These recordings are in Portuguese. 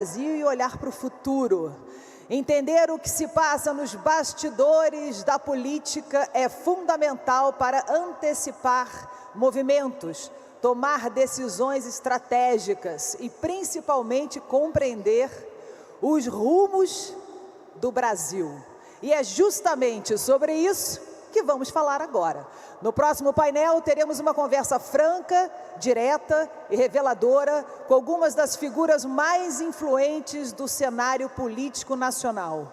Brasil e olhar para o futuro. Entender o que se passa nos bastidores da política é fundamental para antecipar movimentos, tomar decisões estratégicas e, principalmente, compreender os rumos do Brasil. E é justamente sobre isso que vamos falar agora. No próximo painel, teremos uma conversa franca, direta e reveladora com algumas das figuras mais influentes do cenário político nacional.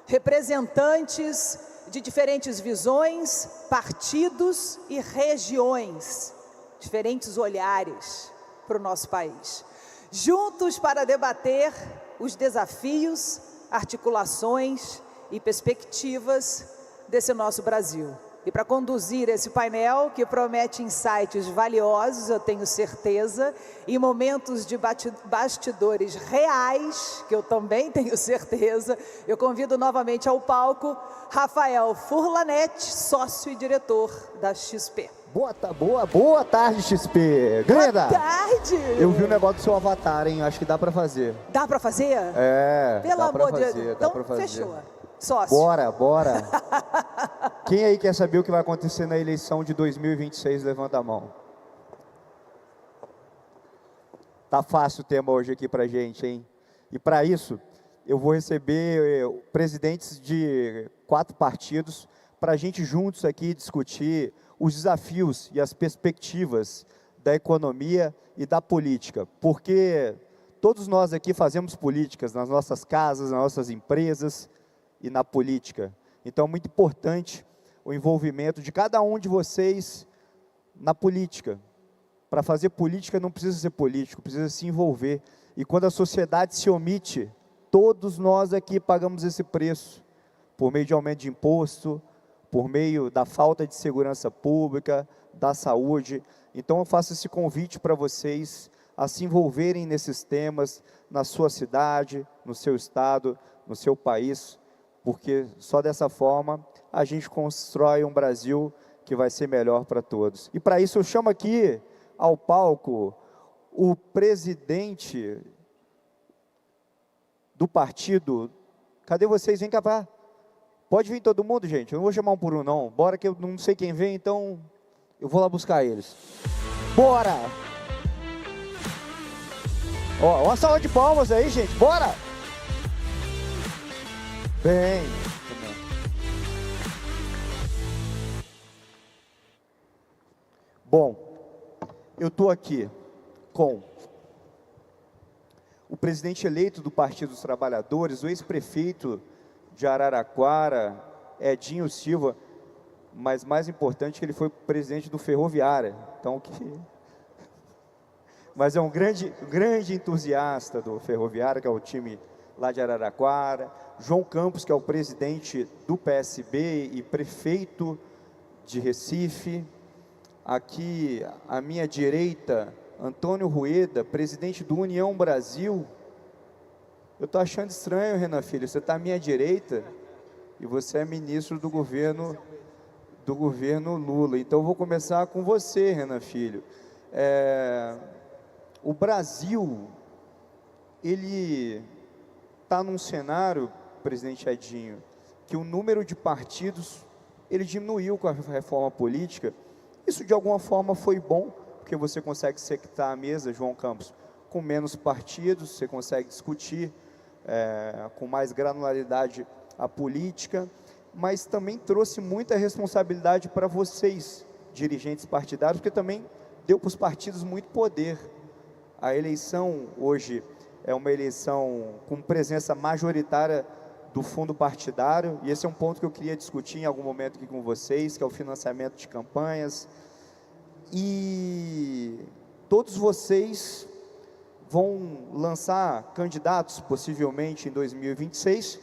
Representantes de diferentes visões, partidos e regiões, diferentes olhares para o nosso país. Juntos para debater os desafios, articulações e perspectivas desse nosso Brasil. E para conduzir esse painel, que promete insights valiosos, eu tenho certeza, e momentos de bastidores reais, que eu também tenho certeza, eu convido novamente ao palco Rafael Furlanetti, sócio e diretor da XP. Boa tarde, XP. Greda! Boa tarde! Eu vi o negócio do seu avatar, hein? Acho que dá pra fazer. Dá pra fazer? É, pelo amor de Deus. Dá Então, pra fazer. fechou. Sócio. Bora. Quem aí quer saber o que vai acontecer na eleição de 2026, levanta a mão. Tá fácil o tema hoje aqui pra gente, hein? E para isso, eu vou receber presidentes de 4 partidos para a gente juntos aqui discutir os desafios e as perspectivas da economia e da política. Porque todos nós aqui fazemos políticas nas nossas casas, nas nossas empresas e na política. Então, é muito importante o envolvimento de cada um de vocês na política. Para fazer política não precisa ser político, precisa se envolver. E quando a sociedade se omite, todos nós aqui pagamos esse preço, por meio de aumento de imposto, por meio da falta de segurança pública, da saúde. Então, eu faço esse convite para vocês a se envolverem nesses temas, na sua cidade, no seu estado, no seu país, porque só dessa forma a gente constrói um Brasil que vai ser melhor para todos. E para isso eu chamo aqui ao palco o presidente do partido. Cadê vocês? Vem cá, pá. Pode vir todo mundo, gente. Eu não vou chamar um por um, não. Bora que eu não sei quem vem, então eu vou lá buscar eles. Bora! Ó, uma salva de palmas aí, gente. Bora! Bem. Bom, eu estou aqui com o presidente eleito do Partido dos Trabalhadores, o ex-prefeito de Araraquara, Edinho Silva, mas mais importante que ele foi presidente do Ferroviária, então mas é um grande entusiasta do Ferroviária, que é o time lá de Araraquara. João Campos, que é o presidente do PSB e prefeito de Recife. Aqui à minha direita, Antônio Rueda, presidente do União Brasil. Eu estou achando estranho, Renan Filho, você está à minha direita e você é ministro do governo Lula. Então, eu vou começar com você, Renan Filho. O Brasil, ele está num cenário, presidente Edinho, que o número de partidos, ele diminuiu com a reforma política. Isso, de alguma forma, foi bom, porque você consegue sentar à mesa, João Campos, com menos partidos, você consegue discutir com mais granularidade a política, mas também trouxe muita responsabilidade para vocês, dirigentes partidários, porque também deu para os partidos muito poder. A eleição hoje é uma eleição com presença majoritária do fundo partidário, e esse é um ponto que eu queria discutir em algum momento aqui com vocês, que é o financiamento de campanhas. E todos vocês vão lançar candidatos, possivelmente em 2026,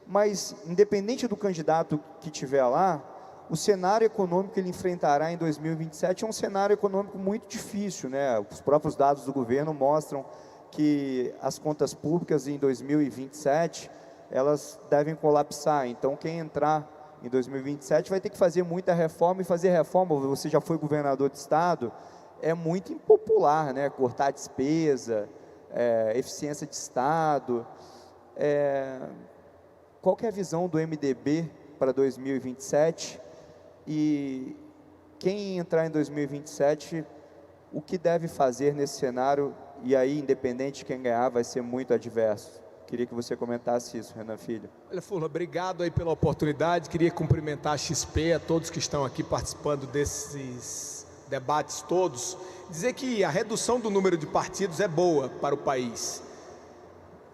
mas independente do candidato que tiver lá, o cenário econômico que ele enfrentará em 2027 é um cenário econômico muito difícil, né? Os próprios dados do governo mostram que as contas públicas em 2027, elas devem colapsar. Então, quem entrar em 2027 vai ter que fazer muita reforma, e fazer reforma, você já foi governador de estado, é muito impopular, né? Cortar despesa, eficiência de Estado. Qual que é a visão do MDB para 2027? E quem entrar em 2027, o que deve fazer nesse cenário? E aí, independente de quem ganhar, vai ser muito adverso. Queria que você comentasse isso, Renan Filho. Olha, Furlan, obrigado aí pela oportunidade. Queria cumprimentar a XP, a todos que estão aqui participando desses debates todos. Dizer que a redução do número de partidos é boa para o país.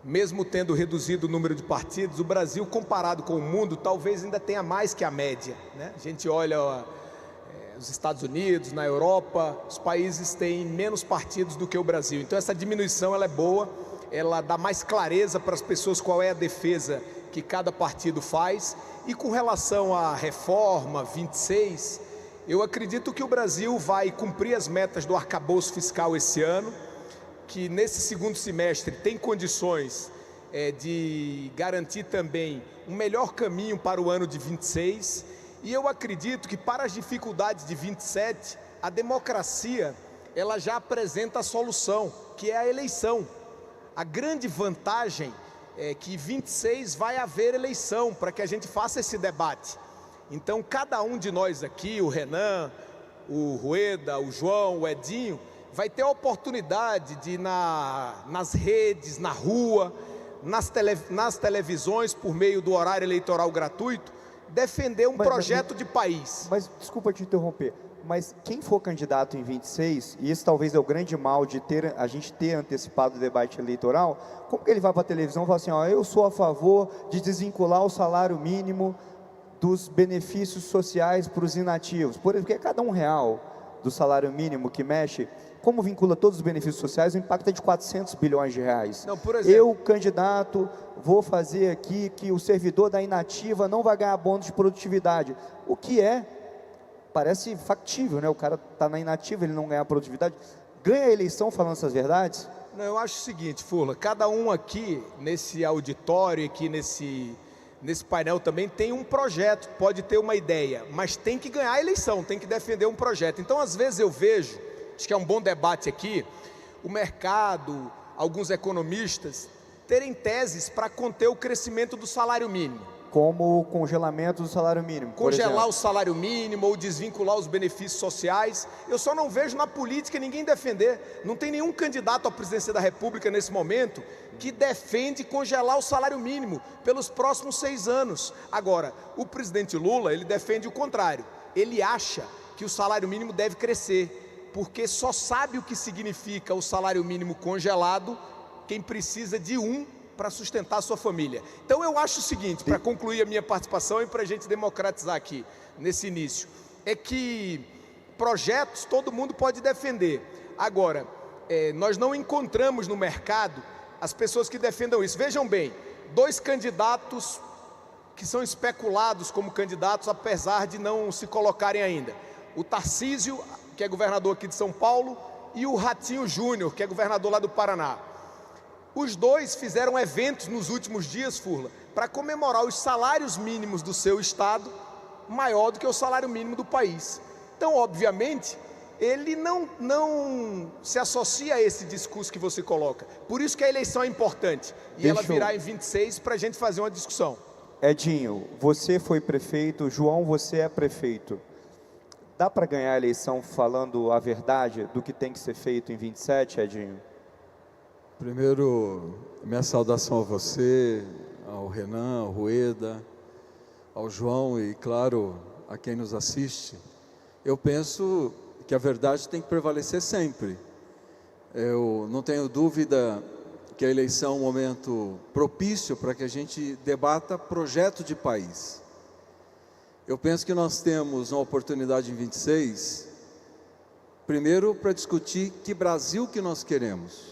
Mesmo tendo reduzido o número de partidos, o Brasil, comparado com o mundo, talvez ainda tenha mais que a média, né? A gente olha os Estados Unidos, na Europa, os países têm menos partidos do que o Brasil. Então essa diminuição ela é boa, ela dá mais clareza para as pessoas qual é a defesa que cada partido faz. E com relação à reforma 26, eu acredito que o Brasil vai cumprir as metas do arcabouço fiscal esse ano, que nesse segundo semestre tem condições de garantir também um melhor caminho para o ano de 26. E eu acredito que para as dificuldades de 27, a democracia ela já apresenta a solução, que é a eleição. A grande vantagem é que 26 vai haver eleição para que a gente faça esse debate. Então cada um de nós aqui, o Renan, o Rueda, o João, o Edinho, vai ter a oportunidade de ir nas redes, na rua, nas televisões, por meio do horário eleitoral gratuito, defender um projeto de país. Mas, desculpa te interromper, mas quem for candidato em 26, e esse talvez é o grande mal de a gente ter antecipado o debate eleitoral, como que ele vai para a televisão e fala assim, eu sou a favor de desvincular o salário mínimo dos benefícios sociais para os inativos, porque cada R$1 do salário mínimo que mexe, como vincula todos os benefícios sociais, o impacto é de 400 bilhões de reais. Não, por exemplo, eu, candidato, vou fazer aqui que o servidor da inativa não vai ganhar bônus de produtividade. O que parece factível, né? O cara está na inativa, ele não ganha produtividade. Ganha a eleição falando essas verdades? Não, eu acho o seguinte, Furlan, cada um aqui, nesse auditório, aqui nesse painel também tem um projeto, pode ter uma ideia, mas tem que ganhar a eleição, tem que defender um projeto. Então, às vezes eu vejo, acho que é um bom debate aqui, o mercado, alguns economistas, terem teses para conter o crescimento do salário mínimo. Como o congelamento do salário mínimo. Congelar o salário mínimo ou desvincular os benefícios sociais. Eu só não vejo na política ninguém defender. Não tem nenhum candidato à presidência da República nesse momento que defende congelar o salário mínimo pelos próximos 6 anos. Agora, o presidente Lula, ele defende o contrário. Ele acha que o salário mínimo deve crescer, porque só sabe o que significa o salário mínimo congelado quem precisa de para sustentar a sua família. Então eu acho o seguinte, para concluir a minha participação e para a gente democratizar aqui, nesse início, é que projetos todo mundo pode defender. Agora, nós não encontramos no mercado as pessoas que defendam isso. Vejam bem, 2 candidatos que são especulados como candidatos, apesar de não se colocarem ainda. O Tarcísio, que é governador aqui de São Paulo, e o Ratinho Júnior, que é governador lá do Paraná. Os 2 fizeram eventos nos últimos dias, Furlan, para comemorar os salários mínimos do seu estado maior do que o salário mínimo do país. Então, obviamente, ele não se associa a esse discurso que você coloca. Por isso que a eleição é importante. E ela virá em 26 para a gente fazer uma discussão. Edinho, você foi prefeito, João, você é prefeito. Dá para ganhar a eleição falando a verdade do que tem que ser feito em 27, Edinho? Primeiro, minha saudação a você, ao Renan, ao Rueda, ao João e, claro, a quem nos assiste. Eu penso que a verdade tem que prevalecer sempre. Eu não tenho dúvida que a eleição é um momento propício para que a gente debata projeto de país. Eu penso que nós temos uma oportunidade em 26, primeiro para discutir que Brasil que nós queremos.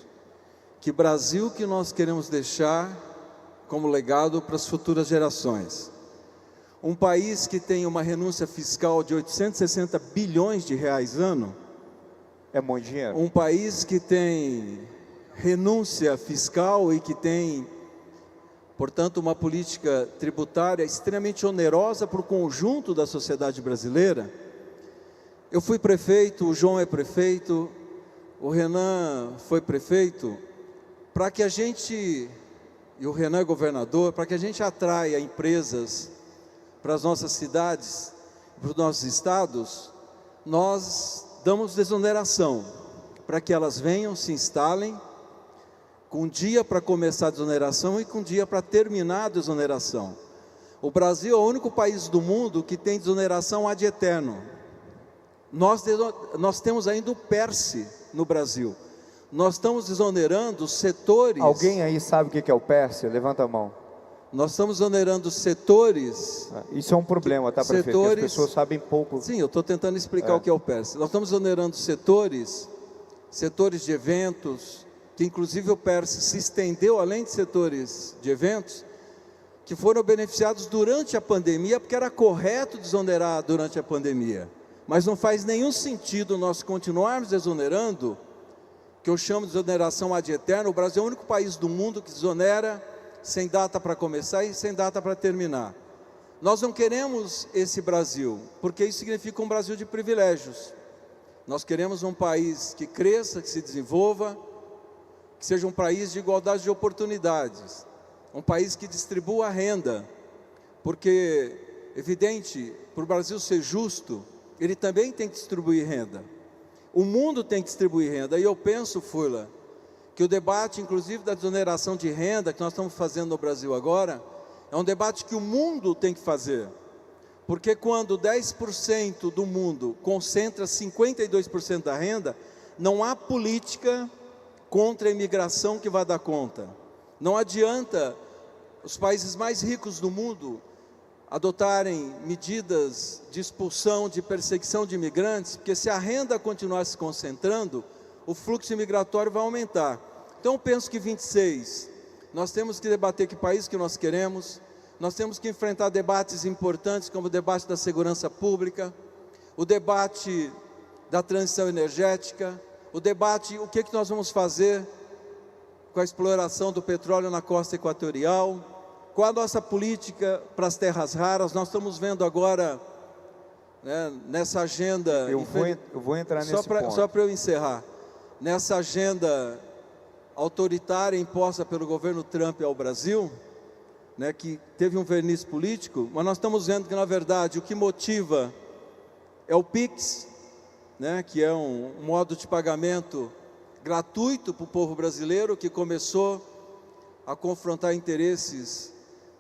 Que Brasil que nós queremos deixar como legado para as futuras gerações. Um país que tem uma renúncia fiscal de 860 bilhões de reais ano. É muito dinheiro. Um país que tem renúncia fiscal e que tem, portanto, uma política tributária extremamente onerosa para o conjunto da sociedade brasileira. Eu fui prefeito, o João é prefeito, o Renan foi prefeito. para que a gente, e o Renan é governador, para que a gente atraia empresas para as nossas cidades, para os nossos estados, nós damos desoneração, para que elas venham, se instalem, com um dia para começar a desoneração e com um dia para terminar a desoneração. O Brasil é o único país do mundo que tem desoneração ad eterno. Nós temos ainda o PERSE no Brasil. Nós estamos desonerando setores... Alguém aí sabe o que é o PERSE? Levanta a mão. Nós estamos onerando setores... Isso é um problema, tá, prefeito? Porque as pessoas sabem pouco. Sim, eu estou tentando explicar o que é o PERSE. Nós estamos onerando setores de eventos, que inclusive o PERSE se estendeu além de setores de eventos, que foram beneficiados durante a pandemia, porque era correto desonerar durante a pandemia. Mas não faz nenhum sentido nós continuarmos desonerando, que eu chamo de desoneração ad eterno. O Brasil é o único país do mundo que desonera sem data para começar e sem data para terminar. Nós não queremos esse Brasil, porque isso significa um Brasil de privilégios. Nós queremos um país que cresça, que se desenvolva, que seja um país de igualdade de oportunidades, um país que distribua a renda, porque, evidente, para o Brasil ser justo, ele também tem que distribuir renda. O mundo tem que distribuir renda, e eu penso, Furla, que o debate, inclusive, da desoneração de renda, que nós estamos fazendo no Brasil agora, é um debate que o mundo tem que fazer. Porque quando 10% do mundo concentra 52% da renda, não há política contra a imigração que vai dar conta. Não adianta os países mais ricos do mundo adotarem medidas de expulsão, de perseguição de imigrantes, porque se a renda continuar se concentrando, o fluxo migratório vai aumentar. Então eu penso que 26, nós temos que debater que país que nós queremos, nós temos que enfrentar debates importantes, como o debate da segurança pública, o debate da transição energética, o debate, o que nós vamos fazer com a exploração do petróleo na costa equatorial, qual a nossa política para as terras raras. Nós estamos vendo agora, né, nessa agenda... Eu vou entrar nesse ponto. Só para eu encerrar, nessa agenda autoritária imposta pelo governo Trump ao Brasil, né, que teve um verniz político, mas nós estamos vendo que, na verdade, o que motiva é o PIX, né, que é um modo de pagamento gratuito para o povo brasileiro, que começou a confrontar interesses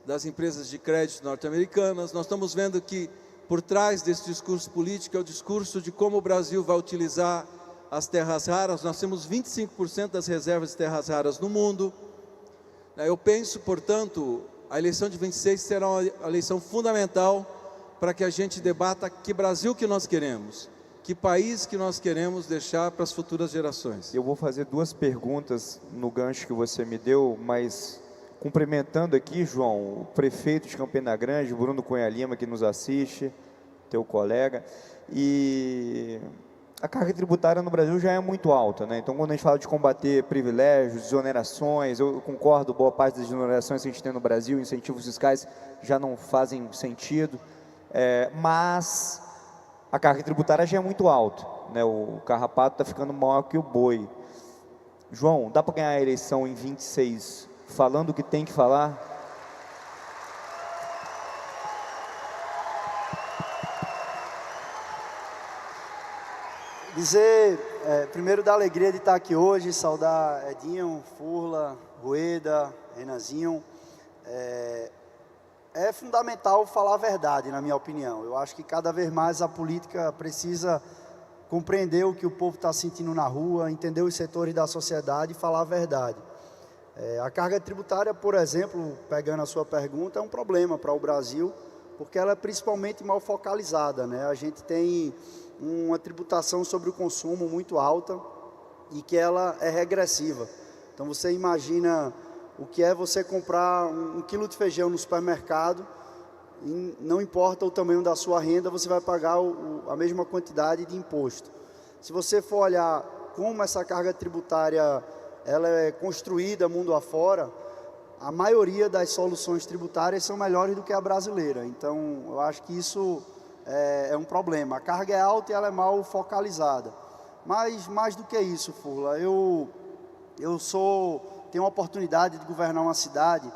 das empresas de crédito norte-americanas. Nós estamos vendo que, por trás desse discurso político, é o discurso de como o Brasil vai utilizar as terras raras. Nós temos 25% das reservas de terras raras no mundo. Eu penso, portanto, a eleição de 26 será uma eleição fundamental para que a gente debata que Brasil que nós queremos, que país que nós queremos deixar para as futuras gerações. Eu vou fazer duas perguntas no gancho que você me deu, mas cumprimentando aqui, João, o prefeito de Campina Grande, Bruno Cunha Lima, que nos assiste, teu colega, e a carga tributária no Brasil já é muito alta, né? Então, quando a gente fala de combater privilégios, desonerações, eu concordo, boa parte das desonerações que a gente tem no Brasil, incentivos fiscais, já não fazem sentido, mas a carga tributária já é muito alta, né? O carrapato está ficando maior que o boi. João, dá para ganhar a eleição em 26 falando o que tem que falar? Dizer, primeiro, da alegria de estar aqui hoje, saudar Edinho, Furla, Rueda, Renanzinho. É fundamental falar a verdade, na minha opinião. Eu acho que cada vez mais a política precisa compreender o que o povo está sentindo na rua, entender os setores da sociedade e falar a verdade. A carga tributária, por exemplo, pegando a sua pergunta, é um problema para o Brasil, porque ela é principalmente mal focalizada, né? A gente tem uma tributação sobre o consumo muito alta e que ela é regressiva. Então você imagina o que é você comprar um quilo de feijão no supermercado, e não importa o tamanho da sua renda, você vai pagar a mesma quantidade de imposto. Se você for olhar como essa carga tributária ela é construída mundo afora, a maioria das soluções tributárias são melhores do que a brasileira. Então, eu acho que isso é um problema. A carga é alta e ela é mal focalizada. Mas, mais do que isso, Furla, eu sou tem a oportunidade de governar uma cidade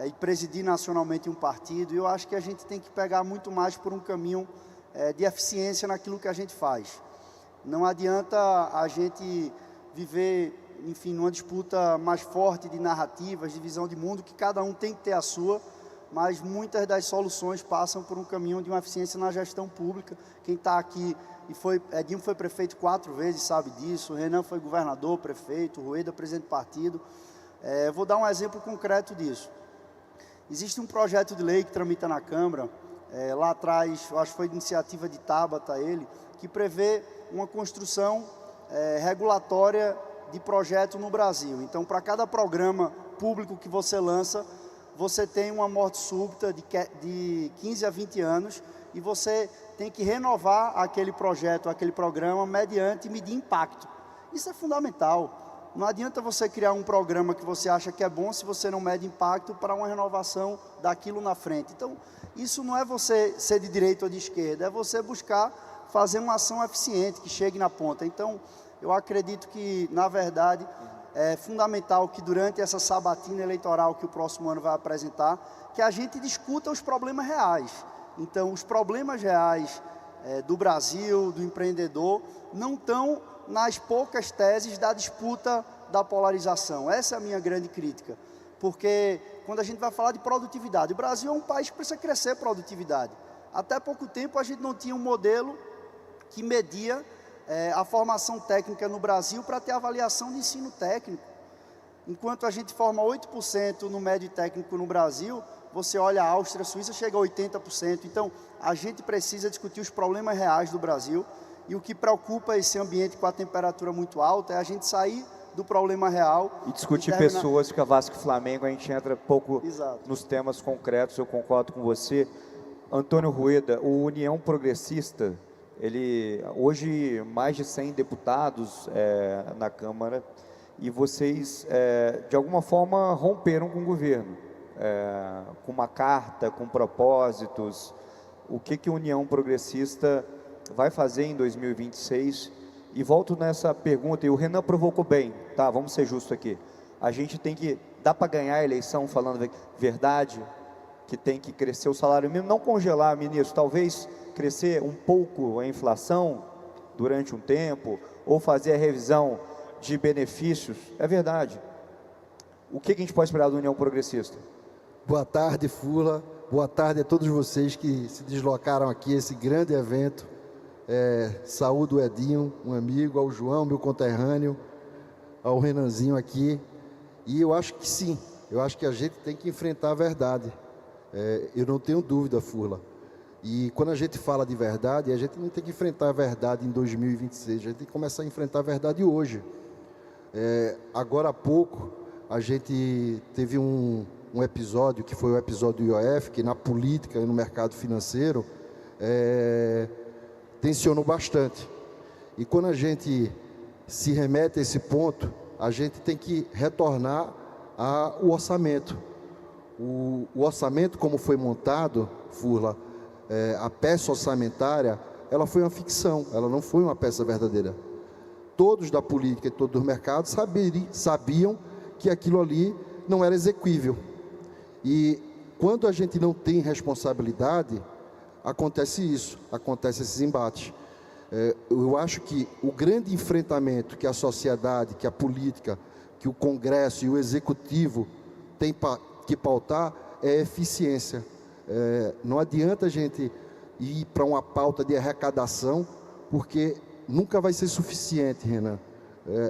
e presidir nacionalmente um partido, e eu acho que a gente tem que pegar muito mais por um caminho de eficiência naquilo que a gente faz. Não adianta a gente viver, enfim, numa disputa mais forte de narrativas, de visão de mundo, que cada um tem que ter a sua, mas muitas das soluções passam por um caminho de uma eficiência na gestão pública. Quem está aqui, Edinho foi prefeito 4 vezes, sabe disso, o Renan foi governador, prefeito, o Rueda, presidente do partido. Vou dar um exemplo concreto disso. Existe um projeto de lei que tramita na Câmara, lá atrás, eu acho que foi de iniciativa de Tabata, que prevê uma construção regulatória de projeto no Brasil. Então, para cada programa público que você lança, você tem uma morte súbita de 15 a 20 anos e você tem que renovar aquele projeto, aquele programa, mediante medir impacto. Isso é fundamental. Não adianta você criar um programa que você acha que é bom se você não mede impacto para uma renovação daquilo na frente. Então, isso não é você ser de direita ou de esquerda, é você buscar fazer uma ação eficiente, que chegue na ponta. Então, eu acredito que, na verdade, é fundamental que durante essa sabatina eleitoral que o próximo ano vai apresentar, que a gente discuta os problemas reais. Então, os problemas reais do Brasil, do empreendedor, não estão nas poucas teses da disputa da polarização. Essa é a minha grande crítica. Porque quando a gente vai falar de produtividade, o Brasil é um país que precisa crescer produtividade. Até pouco tempo a gente não tinha um modelo que media a formação técnica no Brasil para ter avaliação de ensino técnico. Enquanto a gente forma 8% no médio técnico no Brasil, você olha a Áustria, a Suíça, chega a 80%. Então, a gente precisa discutir os problemas reais do Brasil, e o que preocupa esse ambiente com a temperatura muito alta é a gente sair do problema real. E discutir pessoas, fica Vasco e Flamengo, a gente entra pouco nos temas concretos, eu concordo com você. Antônio Rueda, o União Progressista, ele hoje mais de 100 deputados na Câmara, e vocês de alguma forma romperam com o governo, com uma carta, com propósitos. O que a União Progressista vai fazer em 2026? E volto nessa pergunta, e o Renan provocou bem, tá? Vamos ser justos aqui. A gente tem que, dá para ganhar a eleição falando verdade, que tem que crescer o salário mínimo, não congelar, ministro, talvez crescer um pouco a inflação durante um tempo, ou fazer a revisão de benefícios, é verdade. O que a gente pode esperar da União Progressista? Boa tarde, Fula, boa tarde a todos vocês que se deslocaram aqui a esse grande evento. Saúdo o Edinho, um amigo, ao João, meu conterrâneo, ao Renanzinho aqui, e eu acho que sim, eu acho que a gente tem que enfrentar a verdade. Eu não tenho dúvida, Furla. E quando a gente fala de verdade, a gente não tem que enfrentar a verdade em 2026, a gente tem que começar a enfrentar a verdade hoje. Agora há pouco, a gente teve um episódio, que foi o episódio do IOF, que na política e no mercado financeiro, tensionou bastante. E quando a gente se remete a esse ponto, a gente tem que retornar ao orçamento. O orçamento, como foi montado, Furla, a peça orçamentária, ela foi uma ficção, ela não foi uma peça verdadeira. Todos da política e todos dos mercados sabiam que aquilo ali não era exequível. E quando a gente não tem responsabilidade, acontece isso, acontece esses embates. Eu acho que o grande enfrentamento que a sociedade, que a política, que o Congresso e o Executivo tem que pautar é eficiência. Não adianta a gente ir para uma pauta de arrecadação, porque nunca vai ser suficiente, Renan.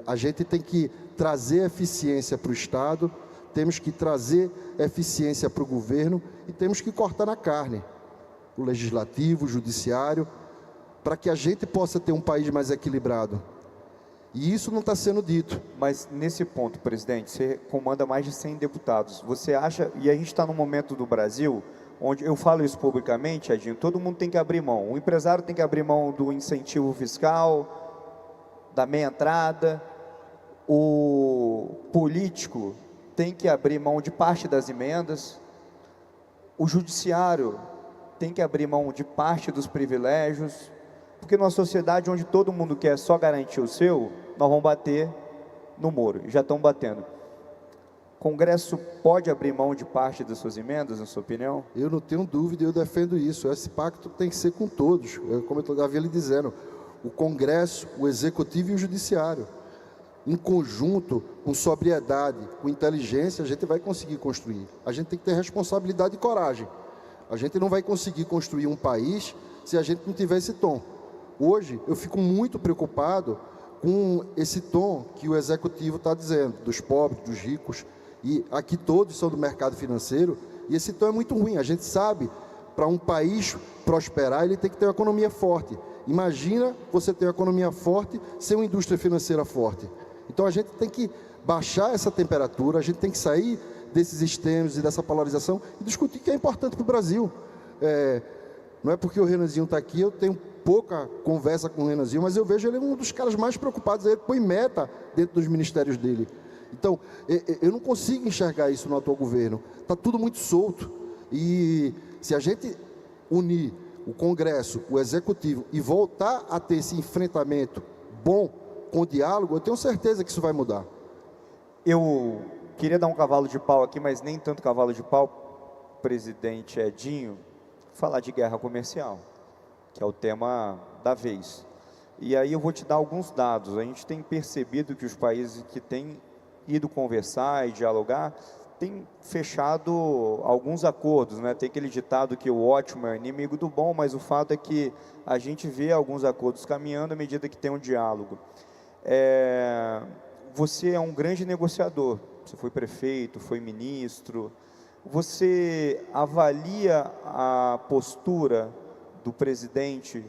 A gente tem que trazer eficiência para o Estado, temos que trazer eficiência para o governo e temos que cortar na carne o legislativo, o judiciário, para que a gente possa ter um país mais equilibrado. E isso não está sendo dito. Mas nesse ponto, presidente, você comanda mais de 100 deputados. Você acha, e a gente está num momento do Brasil, onde eu falo isso publicamente, Edinho, todo mundo tem que abrir mão. O empresário tem que abrir mão do incentivo fiscal, da meia entrada, o político tem que abrir mão de parte das emendas, o judiciário tem que abrir mão de parte dos privilégios, porque numa sociedade onde todo mundo quer só garantir o seu, nós vamos bater no muro, e já estão batendo. O Congresso pode abrir mão de parte das suas emendas, na sua opinião? Eu não tenho dúvida, eu defendo isso. Esse pacto tem que ser com todos. Como eu havia lhe dizendo, o Congresso, o Executivo e o Judiciário. Em conjunto, com sobriedade, com inteligência, a gente vai conseguir construir. A gente tem que ter responsabilidade e coragem. A gente não vai conseguir construir um país se a gente não tiver esse tom. Hoje, eu fico muito preocupado com esse tom que o Executivo está dizendo, dos pobres, dos ricos, e aqui todos são do mercado financeiro, e esse tom é muito ruim. A gente sabe, para um país prosperar, ele tem que ter uma economia forte. Imagina você ter uma economia forte sem uma indústria financeira forte. Então a gente tem que baixar essa temperatura, a gente tem que sair desses extremos e dessa polarização e discutir o que é importante para o Brasil. Não é porque o Renanzinho está aqui, eu tenho pouca conversa com o Renanzinho, mas eu vejo ele um dos caras mais preocupados, ele põe meta dentro dos ministérios dele. Então, eu não consigo enxergar isso no atual governo, está tudo muito solto, e se a gente unir o Congresso, o Executivo, e voltar a ter esse enfrentamento bom, com diálogo, eu tenho certeza que isso vai mudar. Eu queria dar um cavalo de pau aqui, mas nem tanto cavalo de pau, presidente Edinho, falar de guerra comercial, que é o tema da vez. E aí eu vou te dar alguns dados. A gente tem percebido que os países que têm ido conversar e dialogar têm fechado alguns acordos, né? Tem aquele ditado que o ótimo é inimigo do bom, mas o fato é que a gente vê alguns acordos caminhando à medida que tem um diálogo. Você é um grande negociador, você foi prefeito, foi ministro. Você avalia a postura do presidente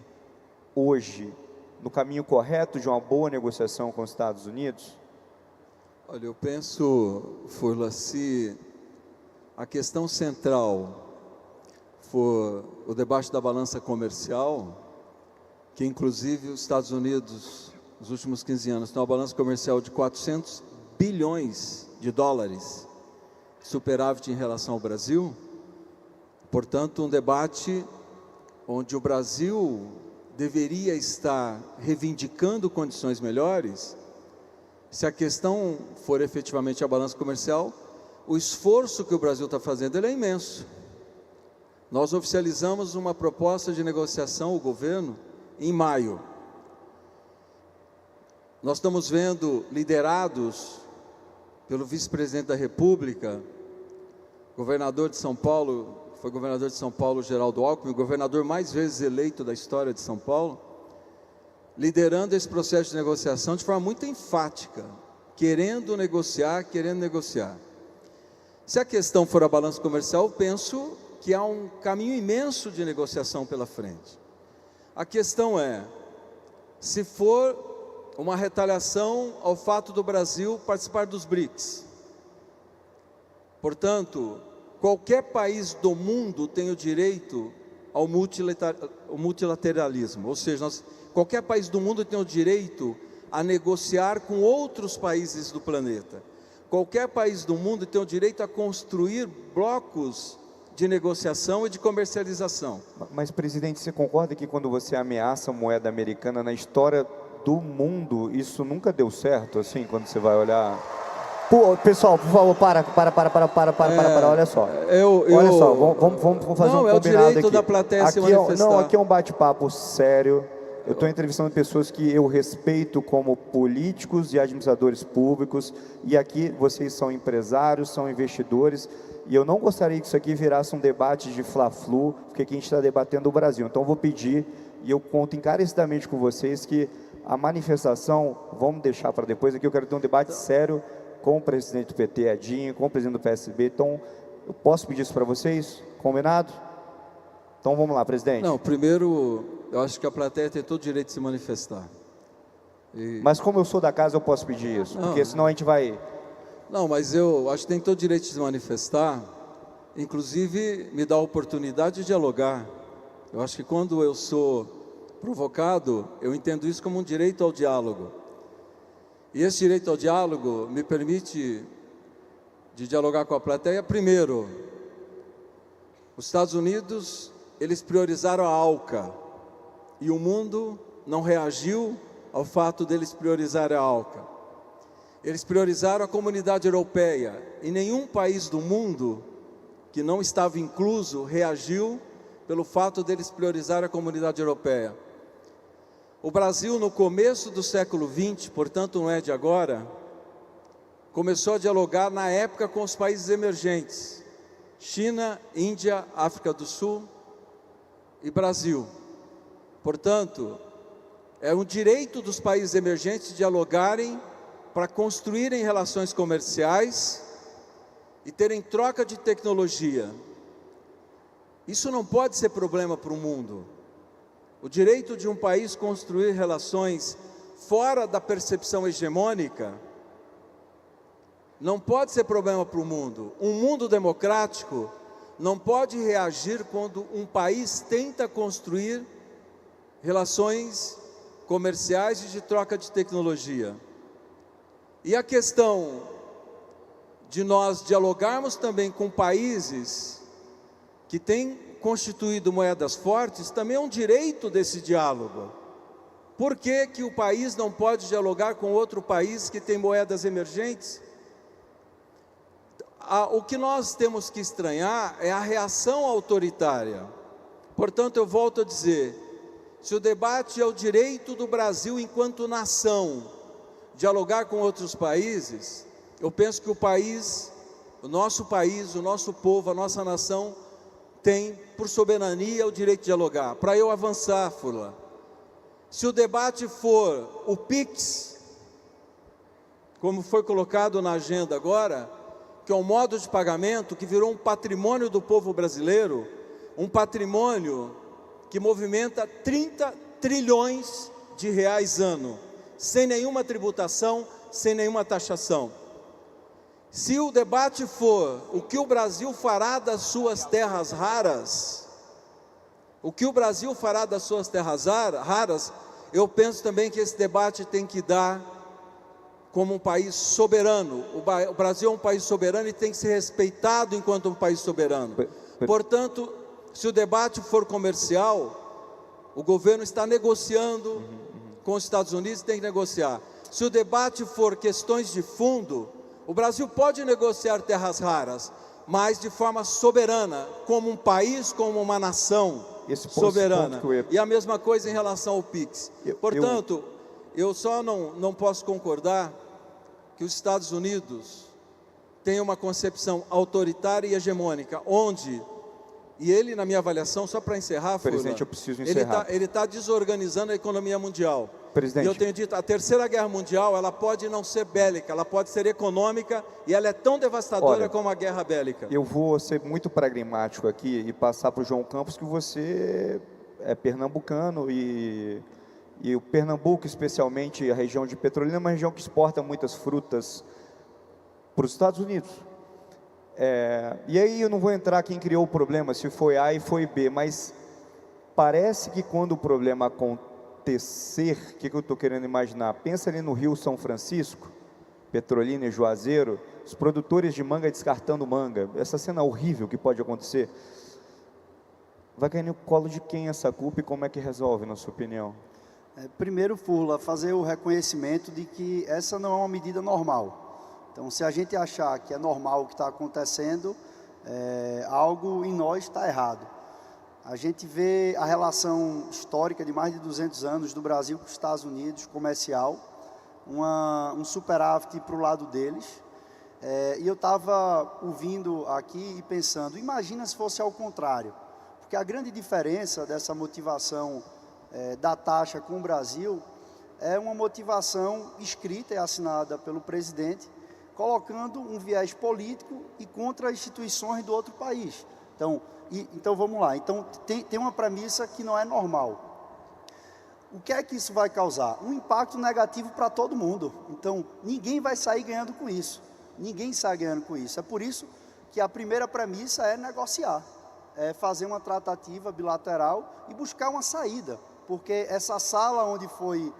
hoje no caminho correto de uma boa negociação com os Estados Unidos? Olha, eu penso, Furla, se a questão central for o debate da balança comercial, que inclusive os Estados Unidos, nos últimos 15 anos, tem uma balança comercial de 400 bilhões de dólares, superávit em relação ao Brasil. Portanto, um debate onde o Brasil deveria estar reivindicando condições melhores. Se a questão for efetivamente a balança comercial, o esforço que o Brasil está fazendo ele é imenso. Nós oficializamos uma proposta de negociação, o governo, em maio. Nós estamos vendo liderados pelo vice-presidente da República, governador de São Paulo, foi governador de São Paulo, Geraldo Alckmin, o governador mais vezes eleito da história de São Paulo, liderando esse processo de negociação de forma muito enfática, querendo negociar. Se a questão for a balança comercial, eu penso que há um caminho imenso de negociação pela frente. A questão é, se for uma retaliação ao fato do Brasil participar dos BRICS. Portanto, qualquer país do mundo tem o direito ao multilateralismo, ou seja, qualquer país do mundo tem o direito a negociar com outros países do planeta. Qualquer país do mundo tem o direito a construir blocos de negociação e de comercialização. Mas, presidente, você concorda que quando você ameaça a moeda americana na história do mundo, isso nunca deu certo, assim, quando você vai olhar? Pô, pessoal, por favor, para, olha só. Olha só, vamos fazer um combinado aqui. Não, é o direito da plateia se manifestar. Não, aqui é um bate-papo sério. Eu estou entrevistando pessoas que eu respeito como políticos e administradores públicos, e aqui vocês são empresários, são investidores, e eu não gostaria que isso aqui virasse um debate de fla-flu, porque aqui a gente está debatendo o Brasil. Então eu vou pedir, e eu conto encarecidamente com vocês, que a manifestação, vamos deixar para depois, aqui eu quero ter um debate sério com o presidente do PT, Edinho, com o presidente do PSB. Então, eu posso pedir isso para vocês? Combinado? Então vamos lá, presidente. Não, primeiro, eu acho que a plateia tem todo o direito de se manifestar. Mas como eu sou da casa, eu posso pedir isso, porque senão a gente vai... Não, mas eu acho que tem todo o direito de se manifestar, inclusive me dá a oportunidade de dialogar. Eu acho que quando eu sou provocado, eu entendo isso como um direito ao diálogo. E esse direito ao diálogo me permite de dialogar com a plateia. Primeiro, os Estados Unidos, eles priorizaram a ALCA, e o mundo não reagiu ao fato deles priorizarem a ALCA. Eles priorizaram a comunidade europeia, e nenhum país do mundo que não estava incluso reagiu pelo fato deles priorizar a comunidade europeia. O Brasil, no começo do século XX, portanto não é de agora, começou a dialogar na época com os países emergentes, China, Índia, África do Sul e Brasil. Portanto, é um direito dos países emergentes dialogarem para construírem relações comerciais e terem troca de tecnologia. Isso não pode ser problema para o mundo. O direito de um país construir relações fora da percepção hegemônica não pode ser problema para o mundo. Um mundo democrático não pode reagir quando um país tenta construir relações comerciais e de troca de tecnologia. E a questão de nós dialogarmos também com países que têm constituído moedas fortes, também é um direito desse diálogo. Por que que o país não pode dialogar com outro país que tem moedas emergentes? O que nós temos que estranhar é a reação autoritária. Portanto, eu volto a dizer, se o debate é o direito do Brasil enquanto nação, dialogar com outros países, eu penso que o nosso povo, a nossa nação, tem, por soberania, o direito de dialogar. Para eu avançar, Furlan, se o debate for o PIX, como foi colocado na agenda agora, que é um modo de pagamento que virou um patrimônio do povo brasileiro, um patrimônio que movimenta 30 trilhões de reais ano, sem nenhuma tributação, sem nenhuma taxação. Se o debate for o que o Brasil fará das suas terras raras, eu penso também que esse debate tem que dar como um país soberano. O Brasil é um país soberano e tem que ser respeitado enquanto um país soberano. Portanto, se o debate for comercial, o governo está negociando com os Estados Unidos, tem que negociar. Se o debate for questões de fundo, o Brasil pode negociar terras raras, mas de forma soberana, como um país, como uma nação soberana. E a mesma coisa em relação ao PIX. Portanto, eu só não posso concordar que os Estados Unidos têm uma concepção autoritária e hegemônica, onde, e ele, na minha avaliação, só para encerrar, presidente, eu preciso encerrar. Ele está desorganizando a economia mundial. Presidente. E eu tenho dito, a Terceira Guerra Mundial, ela pode não ser bélica, ela pode ser econômica, e ela é tão devastadora como a guerra bélica. Eu vou ser muito pragmático aqui e passar para o João Campos, que você é pernambucano e o Pernambuco, especialmente a região de Petrolina, é uma região que exporta muitas frutas para os Estados Unidos. E aí eu não vou entrar quem criou o problema, se foi A e foi B, mas parece que quando o problema acontecer, o que eu estou querendo imaginar? Pensa ali no Rio São Francisco, Petrolina e Juazeiro, os produtores de manga descartando manga, essa cena horrível que pode acontecer. Vai cair no colo de quem essa culpa e como é que resolve, na sua opinião? Primeiro, Furlan, fazer o reconhecimento de que essa não é uma medida normal. Então, se a gente achar que é normal o que está acontecendo, algo em nós está errado. A gente vê a relação histórica de mais de 200 anos do Brasil com os Estados Unidos, comercial, um superávit para o lado deles. E eu estava ouvindo aqui e pensando, imagina se fosse ao contrário. Porque a grande diferença dessa motivação da taxa com o Brasil é uma motivação escrita e assinada pelo presidente, colocando um viés político e contra instituições do outro país. Então vamos lá, então tem uma premissa que não é normal. O que é que isso vai causar? Um impacto negativo para todo mundo. Então ninguém vai sair ganhando com isso. Ninguém sai ganhando com isso. É por isso que a primeira premissa é negociar, é fazer uma tratativa bilateral e buscar uma saída. Porque essa sala onde foi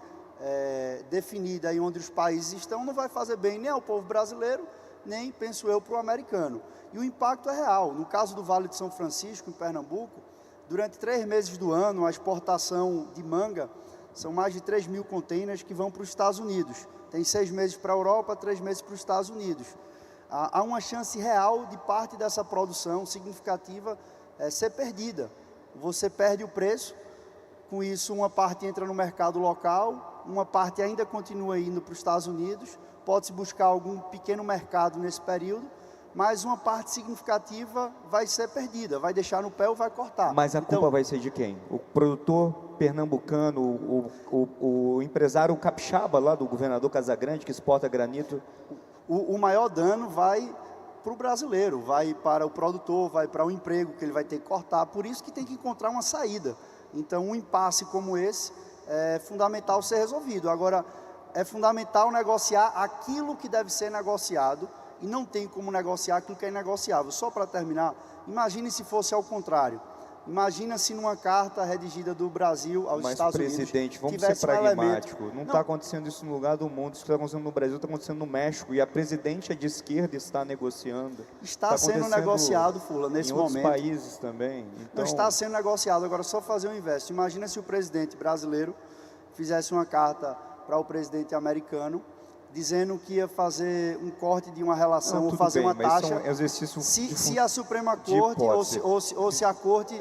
definida e onde os países estão não vai fazer bem nem ao povo brasileiro, nem, penso eu, para o americano. E o impacto é real. No caso do Vale de São Francisco, em Pernambuco, durante 3 meses do ano, a exportação de manga São mais de 3 mil containers que vão para os Estados Unidos. Tem 6 meses para a Europa, 3 meses para os Estados Unidos. Há uma chance real de parte dessa produção significativa ser perdida. Você perde o preço, com isso uma parte entra no mercado local, uma parte ainda continua indo para os Estados Unidos, pode-se buscar algum pequeno mercado nesse período, mas uma parte significativa vai ser perdida, vai deixar no pé ou vai cortar. Mas a culpa vai ser de quem? O produtor pernambucano, o empresário capixaba lá do governador Casagrande, que exporta granito? O maior dano vai para o brasileiro, vai para o produtor, vai para o emprego que ele vai ter que cortar, por isso que tem que encontrar uma saída. Então um impasse como esse é fundamental ser resolvido. Agora, é fundamental negociar aquilo que deve ser negociado, e não tem como negociar aquilo que é inegociável. Só para terminar, imagine se fosse ao contrário. Imagina se numa carta redigida do Brasil aos Estados Unidos... Mas, presidente, vamos ser pragmáticos. Não está acontecendo isso no lugar do mundo. Isso está acontecendo no Brasil, está acontecendo no México. E a presidente de esquerda está negociando. Está sendo negociado, Fula, nesse momento. Em outros países também. Então... Não está sendo negociado. Agora, só fazer o inverso. Imagina se o presidente brasileiro fizesse uma carta para o presidente americano, dizendo que ia fazer um corte de uma relação ou fazer uma taxa, se a Suprema Corte ou se a Corte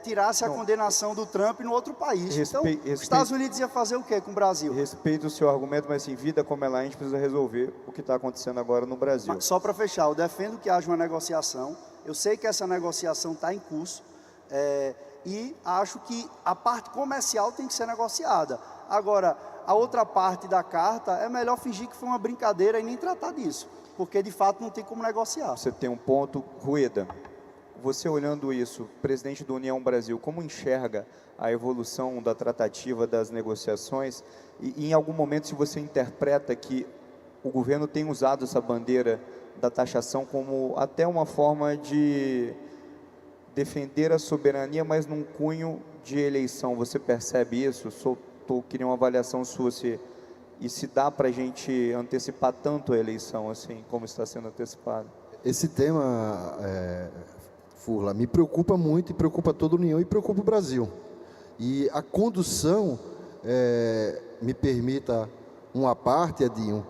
tirasse a condenação do Trump no outro país. Então, os Estados Unidos ia fazer o quê com o Brasil? Respeito o seu argumento, mas assim, vida como ela é, a gente precisa resolver o que está acontecendo agora no Brasil. Mas, só para fechar, eu defendo que haja uma negociação, eu sei que essa negociação está em curso, e acho que a parte comercial tem que ser negociada. Agora, a outra parte da carta, é melhor fingir que foi uma brincadeira e nem tratar disso, porque de fato não tem como negociar. Você tem um ponto. Rueda, você olhando isso, presidente da União Brasil, como enxerga a evolução da tratativa, das negociações, e em algum momento se você interpreta que o governo tem usado essa bandeira da taxação como até uma forma de defender a soberania, mas num cunho de eleição, você percebe isso? Queria uma avaliação sua se dá para a gente antecipar tanto a eleição assim, como está sendo antecipada. Esse tema, Furla, me preocupa muito e preocupa toda a União e preocupa o Brasil. E a condução, me permita uma parte, Edinho,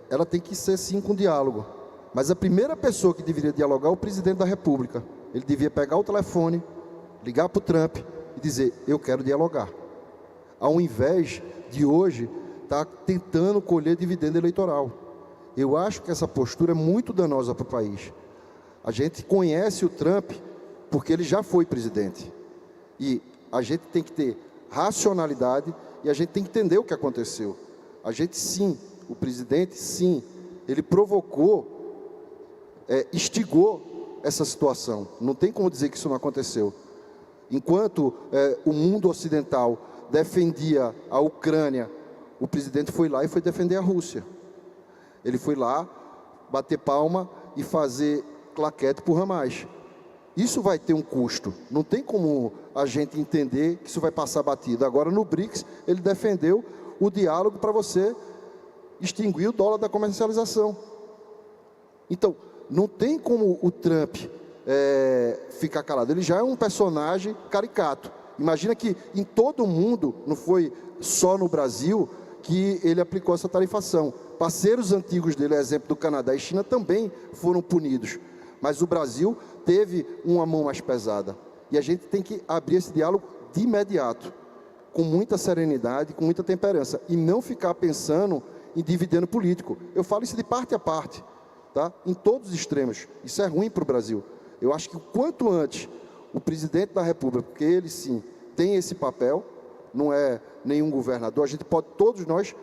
ela tem que ser sim com diálogo. Mas a primeira pessoa que deveria dialogar é o presidente da República. Ele devia pegar o telefone, ligar para o Trump e dizer, eu quero dialogar. Ao invés de hoje estar tentando colher dividendo eleitoral. Eu acho que essa postura é muito danosa para o país. A gente conhece o Trump porque ele já foi presidente. E a gente tem que ter racionalidade e a gente tem que entender o que aconteceu. A gente sim, o presidente sim, ele provocou, instigou essa situação. Não tem como dizer que isso não aconteceu. Enquanto o mundo ocidental defendia a Ucrânia, o presidente foi lá e foi defender a Rússia. Ele foi lá bater palma e fazer claquete por Hamas. Isso vai ter um custo. Não tem como a gente entender que isso vai passar batido. Agora no BRICS ele defendeu o diálogo para você extinguir o dólar da comercialização. Então não tem como o Trump ficar calado. Ele já é um personagem caricato. Imagina que em todo o mundo, não foi só no Brasil, que ele aplicou essa tarifação. Parceiros antigos dele, exemplo do Canadá e China, também foram punidos. Mas o Brasil teve uma mão mais pesada. E a gente tem que abrir esse diálogo de imediato, com muita serenidade, com muita temperança, e não ficar pensando em dividendo político. Eu falo isso de parte a parte, tá? Em todos os extremos. Isso é ruim para o Brasil. Eu acho que o quanto antes o presidente da República, porque ele sim tem esse papel, não é nenhum governador, a gente pode todos nós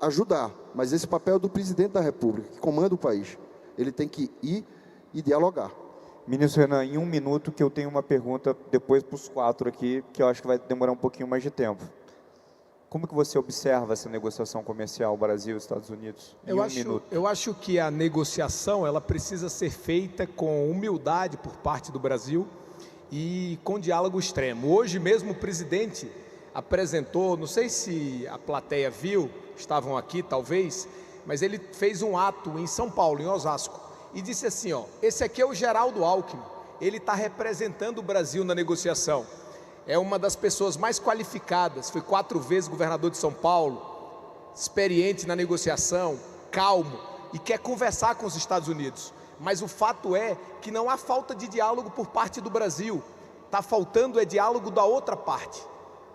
ajudar, mas esse papel é do presidente da República, que comanda o país. Ele tem que ir e dialogar. Ministro Renan, em um minuto que eu tenho uma pergunta depois para os 4 aqui, que eu acho que vai demorar um pouquinho mais de tempo. Como que você observa essa negociação comercial Brasil e Estados Unidos? Eu acho que a negociação ela precisa ser feita com humildade por parte do Brasil e com diálogo extremo. Hoje mesmo o presidente apresentou, não sei se a plateia viu, estavam aqui talvez, mas ele fez um ato em São Paulo, em Osasco, e disse assim, esse aqui é o Geraldo Alckmin, ele está representando o Brasil na negociação. é uma das pessoas mais qualificadas, foi 4 vezes governador de São Paulo, experiente na negociação, calmo, e quer conversar com os Estados Unidos. Mas o fato é que não há falta de diálogo por parte do Brasil, está faltando diálogo da outra parte.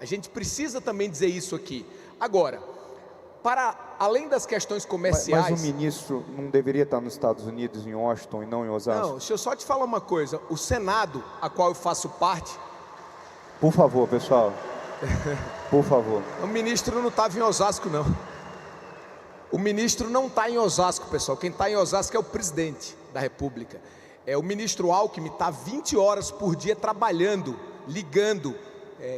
A gente precisa também dizer isso aqui. Agora, para além das questões comerciais... Mas o ministro não deveria estar nos Estados Unidos, em Washington, e não em Osasco? Não, deixa eu só te falar uma coisa. O Senado, a qual eu faço parte... Por favor, pessoal. Por favor. O ministro não estava em Osasco, não. O ministro não está em Osasco, pessoal. Quem está em Osasco é o presidente da República. O ministro Alckmin está 20 horas por dia trabalhando, ligando,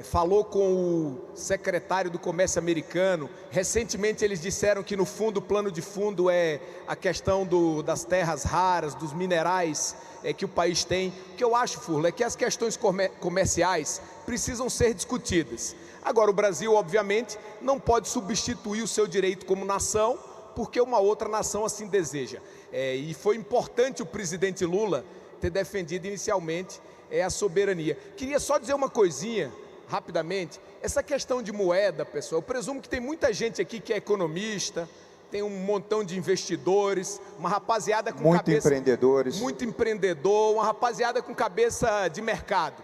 falou com o secretário do comércio americano. Recentemente eles disseram que no fundo, o plano de fundo é a questão das terras raras, dos minerais que o país tem. O que eu acho, Furla, é que as questões comerciais precisam ser discutidas. Agora, o Brasil, obviamente, não pode substituir o seu direito como nação, porque uma outra nação assim deseja. E foi importante o presidente Lula ter defendido inicialmente a soberania. Queria só dizer uma coisinha, rapidamente. Essa questão de moeda, pessoal, eu presumo que tem muita gente aqui que é economista, tem um montão de investidores, uma rapaziada com cabeça... empreendedores. Muito empreendedor, uma rapaziada com cabeça de mercado,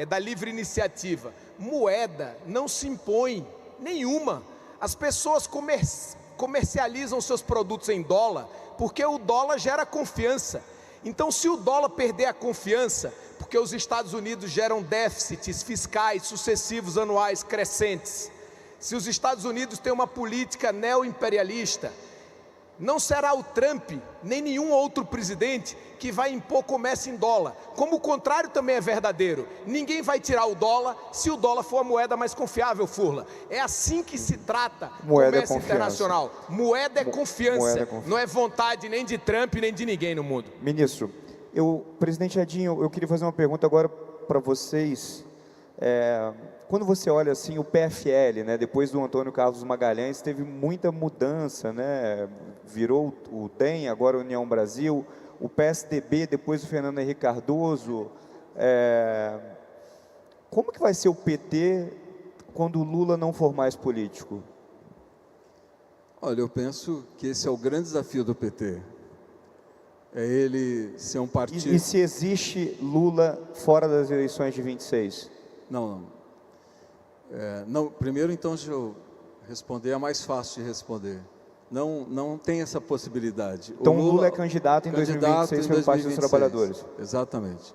da livre iniciativa. Moeda não se impõe, nenhuma. As pessoas comercializam seus produtos em dólar, porque o dólar gera confiança. Então, se o dólar perder a confiança, porque os Estados Unidos geram déficits fiscais sucessivos anuais crescentes, se os Estados Unidos têm uma política neoimperialista, não será o Trump, nem nenhum outro presidente que vai impor comércio em dólar. Como o contrário também é verdadeiro. Ninguém vai tirar o dólar se o dólar for a moeda mais confiável, Furla. É assim que se trata comércio internacional. Moeda é confiança, não é vontade nem de Trump, nem de ninguém no mundo. Ministro, presidente Edinho, eu queria fazer uma pergunta agora para vocês. Quando você olha assim o PFL, né, depois do Antônio Carlos Magalhães, teve muita mudança, né, virou o DEM, agora a União Brasil, o PSDB, depois o Fernando Henrique Cardoso. Como que vai ser o PT quando o Lula não for mais político? Olha, eu penso que esse é o grande desafio do PT. É ele ser um partido... E se existe Lula fora das eleições de 26? Não. Não, primeiro, então, deixa eu responder, é mais fácil de responder. Não tem essa possibilidade. Então, o Lula é candidato em 2026 pelo Partido dos Trabalhadores. Exatamente.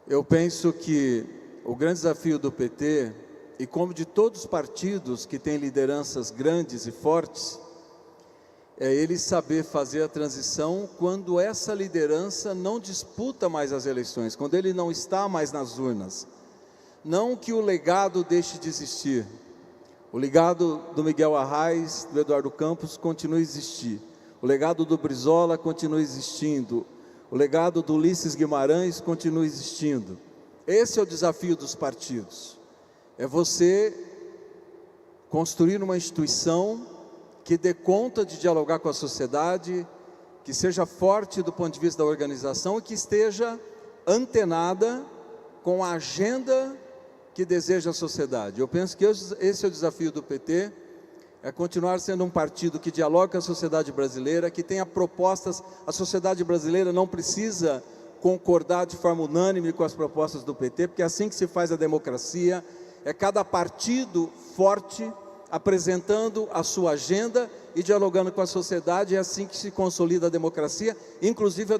Eu penso que o grande desafio do PT, e como de todos os partidos que têm lideranças grandes e fortes, é ele saber fazer a transição quando essa liderança não disputa mais as eleições, quando ele não está mais nas urnas. Não que o legado deixe de existir. O legado do Miguel Arraes, do Eduardo Campos, continua a existir. O legado do Brizola continua existindo. O legado do Ulisses Guimarães continua existindo. Esse é o desafio dos partidos. É você construir uma instituição que dê conta de dialogar com a sociedade, que seja forte do ponto de vista da organização e que esteja antenada com a agenda que deseja a sociedade. Eu penso que esse é o desafio do PT, é continuar sendo um partido que dialoga com a sociedade brasileira, que tenha propostas. A sociedade brasileira não precisa concordar de forma unânime com as propostas do PT, porque é assim que se faz a democracia, é cada partido forte apresentando a sua agenda e dialogando com a sociedade, é assim que se consolida a democracia. Inclusive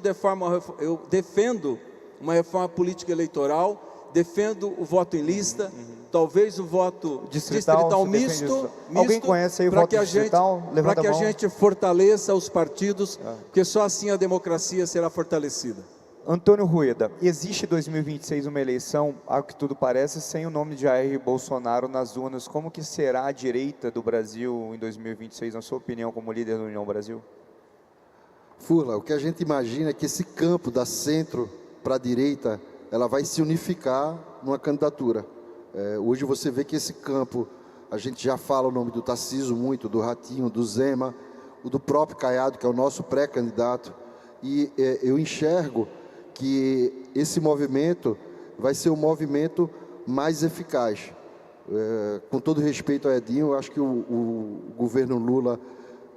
eu defendo uma reforma política eleitoral, defendo o voto em lista, talvez o voto distrital misto. Alguém conhece aí o voto distrital? Para que a gente fortaleça os partidos, porque só assim a democracia será fortalecida. Antônio Rueda, existe 2026 uma eleição, ao que tudo parece, sem o nome de Jair Bolsonaro nas urnas. Como que será a direita do Brasil em 2026, na sua opinião, como líder da União Brasil? Furla, o que a gente imagina é que esse campo da centro para a direita, ela vai se unificar numa candidatura. Hoje você vê que esse campo, a gente já fala o nome do Tarcísio muito, do Ratinho, do Zema, o do próprio Caiado, que é o nosso pré-candidato, e eu enxergo que esse movimento vai ser um movimento mais eficaz. Com todo respeito ao Edinho, eu acho que o governo Lula,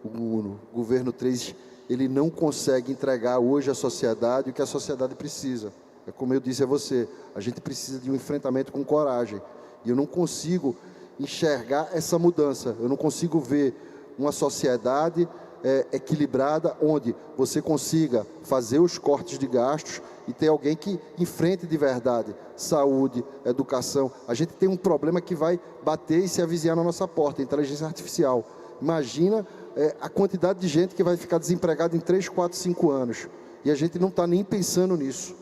o governo 3, ele não consegue entregar hoje à sociedade o que a sociedade precisa. É como eu disse a você, a gente precisa de um enfrentamento com coragem. E eu não consigo enxergar essa mudança, eu não consigo ver uma sociedade equilibrada, onde você consiga fazer os cortes de gastos e ter alguém que enfrente de verdade saúde, educação. A gente tem um problema que vai bater e se avizinhar na nossa porta, inteligência artificial. Imagina a quantidade de gente que vai ficar desempregada em 3, 4, 5 anos. E a gente não está nem pensando nisso.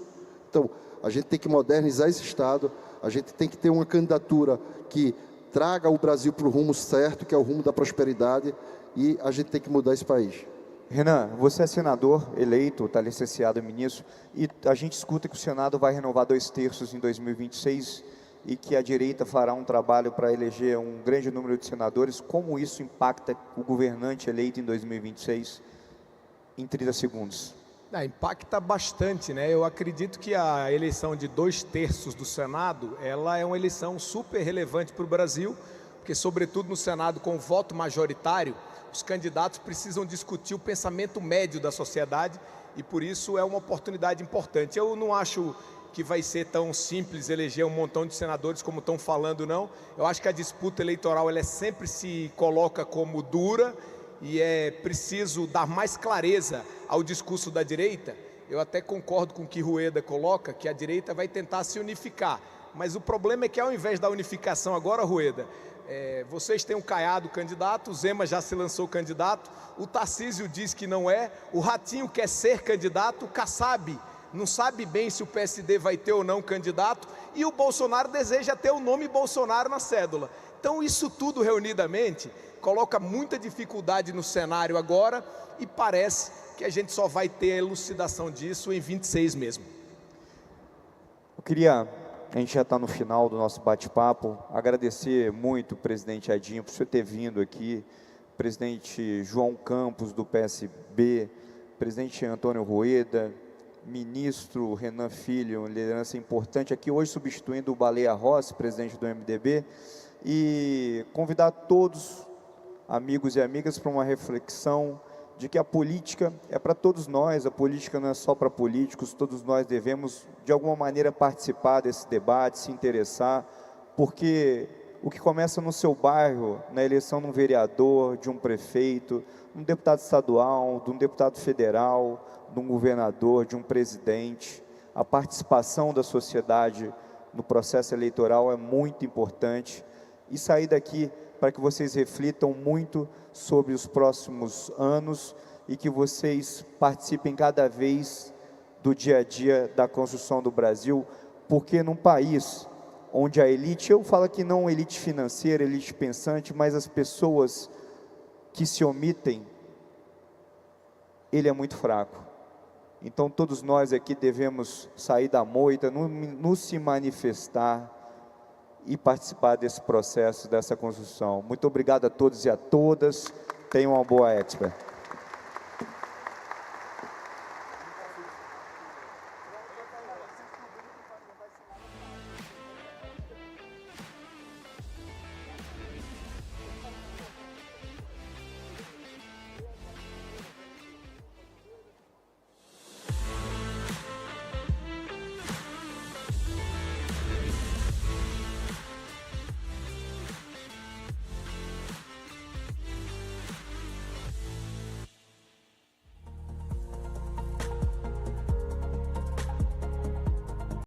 Então, a gente tem que modernizar esse Estado, a gente tem que ter uma candidatura que traga o Brasil para o rumo certo, que é o rumo da prosperidade, e a gente tem que mudar esse país. Renan, você é senador eleito, está licenciado em ministro, e a gente escuta que o Senado vai renovar 2/3 em 2026 e que a direita fará um trabalho para eleger um grande número de senadores. Como isso impacta o governante eleito em 2026? Em 30 segundos. Impacta bastante, né? Eu acredito que a eleição de 2/3 do Senado, ela é uma eleição super relevante para o Brasil, porque sobretudo no Senado, com o voto majoritário, os candidatos precisam discutir o pensamento médio da sociedade e por isso é uma oportunidade importante. Eu não acho que vai ser tão simples eleger um montão de senadores como estão falando, não. Eu acho que a disputa eleitoral ela sempre se coloca como dura e é preciso dar mais clareza ao discurso da direita. Eu até concordo com o que Rueda coloca, que a direita vai tentar se unificar, mas o problema é que ao invés da unificação agora, Rueda, vocês têm um Caiado candidato, o Zema já se lançou candidato, o Tarcísio diz que não é, o Ratinho quer ser candidato, o Kassab não sabe bem se o PSD vai ter ou não candidato, e o Bolsonaro deseja ter o nome Bolsonaro na cédula. Então isso tudo reunidamente coloca muita dificuldade no cenário agora e parece que a gente só vai ter a elucidação disso em 26 mesmo. A gente já está no final do nosso bate-papo, agradecer muito o presidente Edinho por você ter vindo aqui, presidente João Campos do PSB, presidente Antônio Rueda, ministro Renan Filho, liderança importante aqui hoje substituindo o Baleia Rossi, presidente do MDB, e convidar todos, amigos e amigas, para uma reflexão de que a política é para todos nós, a política não é só para políticos, todos nós devemos de alguma maneira participar desse debate, se interessar, porque o que começa no seu bairro, na eleição de um vereador, de um prefeito, um deputado estadual, de um deputado federal, de um governador, de um presidente, a participação da sociedade no processo eleitoral é muito importante, e sair daqui para que vocês reflitam muito sobre os próximos anos e que vocês participem cada vez do dia a dia da construção do Brasil, porque num país onde a elite, eu falo aqui não elite financeira, elite pensante, mas as pessoas que se omitem, ele é muito fraco. Então todos nós aqui devemos sair da moita, nos se manifestar e participar desse processo, dessa construção. Muito obrigado a todos e a todas. Tenham uma boa Expo.